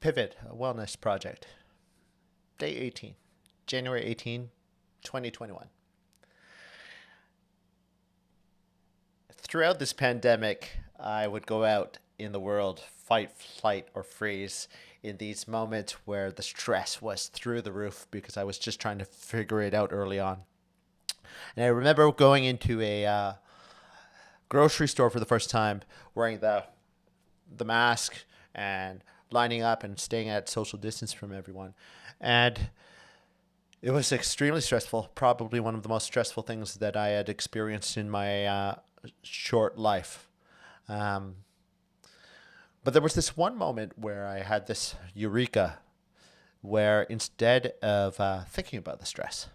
Pivot, a wellness project. Day 18, January 18, 2021. Throughout this pandemic, I would go out in the world, fight, flight, or freeze in these moments where the stress was through the roof because I was just trying to figure it out early on. And I remember going into a grocery store for the first time, wearing the mask and lining up and staying at social distance from everyone. And it was extremely stressful, probably one of the most stressful things that I had experienced in my short life. Um, but there was this one moment where I had this eureka, where instead of thinking about the stress,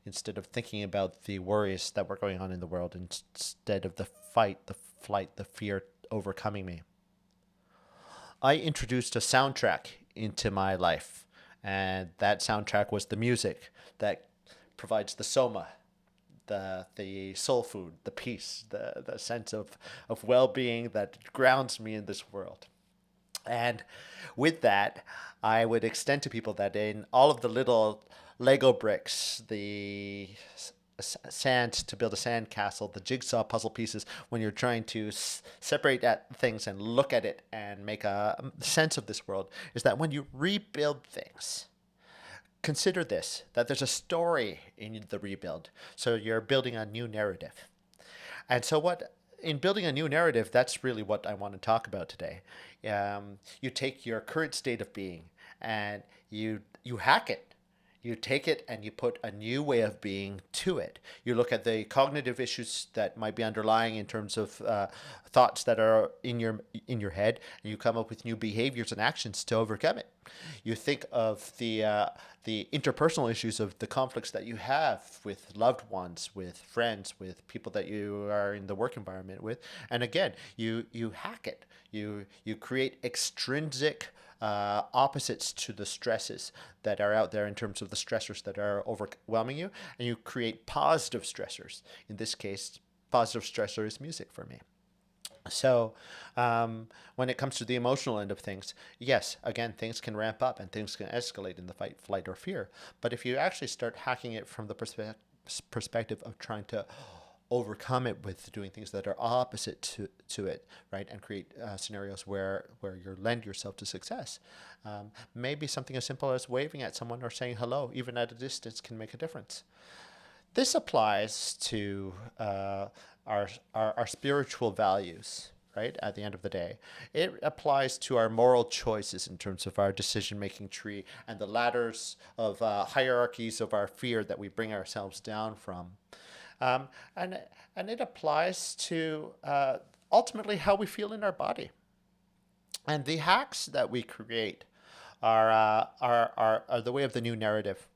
instead of thinking about the worries that were going on in the world, instead of the fight, the flight, the fear overcoming me, I introduced a soundtrack into my life. And that soundtrack was the music that provides the soma, the soul food, the peace, the sense of well being that grounds me in this world. And with that, I would extend to people that in all of the little Lego bricks, the sand to build a sand castle, the jigsaw puzzle pieces, when you're trying to separate at things and look at it and make a sense of this world, is that when you rebuild things, consider this, that there's a story in the rebuild. So you're building a new narrative. And so, what in building a new narrative, that's really what I want to talk about today. You take your current state of being and you hack it. You take it and you put a new way of being to it. You look at the cognitive issues that might be underlying in terms of thoughts that are in your head, and you come up with new behaviors and actions to overcome it. You think of the interpersonal issues of the conflicts that you have with loved ones, with friends, with people that you are in the work environment with, and again, you hack it. You create extrinsic opposites to the stresses that are out there in terms of the stressors that are overwhelming you, and you create positive stressors. In this case, positive stressor is music for me. So, when it comes to the emotional end of things, yes, again, things can ramp up and things can escalate in the fight, flight, or fear. But if you actually start hacking it from the perspective of trying to overcome it with doing things that are opposite to it, right, and create scenarios where you lend yourself to success. Maybe something as simple as waving at someone or saying hello, even at a distance, can make a difference. This applies to our spiritual values, right? At the end of the day, it applies to our moral choices in terms of our decision making tree and the ladders of hierarchies of our fear that we bring ourselves down from. Um, and, and it applies to ultimately how we feel in our body. And the hacks that we create are the way of the new narrative.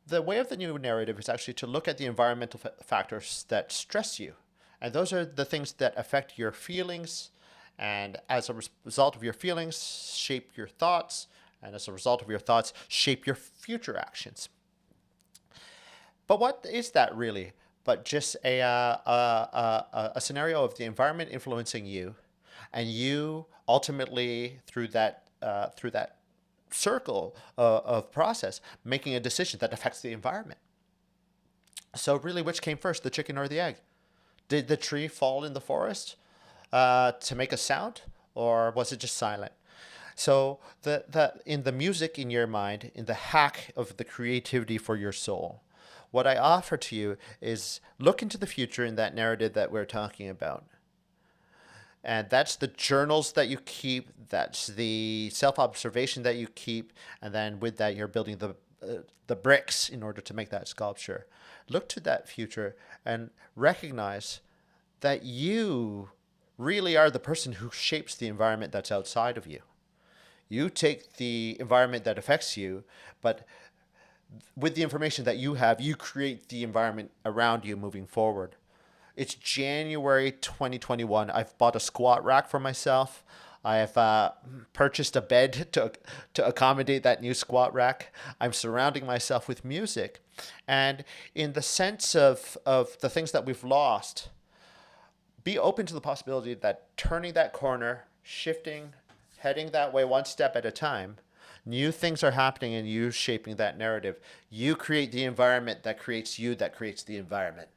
The way of the new narrative is actually to look at the environmental factors that stress you. And those are the things that affect your feelings. And as a result of your feelings, shape your thoughts. And as a result of your thoughts, shape your future actions. But what is that really? But just a scenario of the environment influencing you, and you ultimately through that circle of process making a decision that affects the environment. So really, which came first, the chicken or the egg? Did the tree fall in the forest to make a sound, or was it just silent? So the in the music in your mind, in the hack of the creativity for your soul, what I offer to you is look into the future in that narrative that we're talking about. And that's the journals that you keep, that's the self-observation that you keep, and then with that you're building the bricks in order to make that sculpture. Look to that future and recognize that you really are the person who shapes the environment that's outside of you. You take the environment that affects you, but with the information that you have, you create the environment around you moving forward. It's January 2021. I've bought a squat rack for myself. I have purchased a bed to accommodate that new squat rack. I'm surrounding myself with music. And in the sense of the things that we've lost, be open to the possibility that turning that corner, shifting, heading that way one step at a time. New things are happening and you shaping that narrative. You create the environment that creates you, that creates the environment.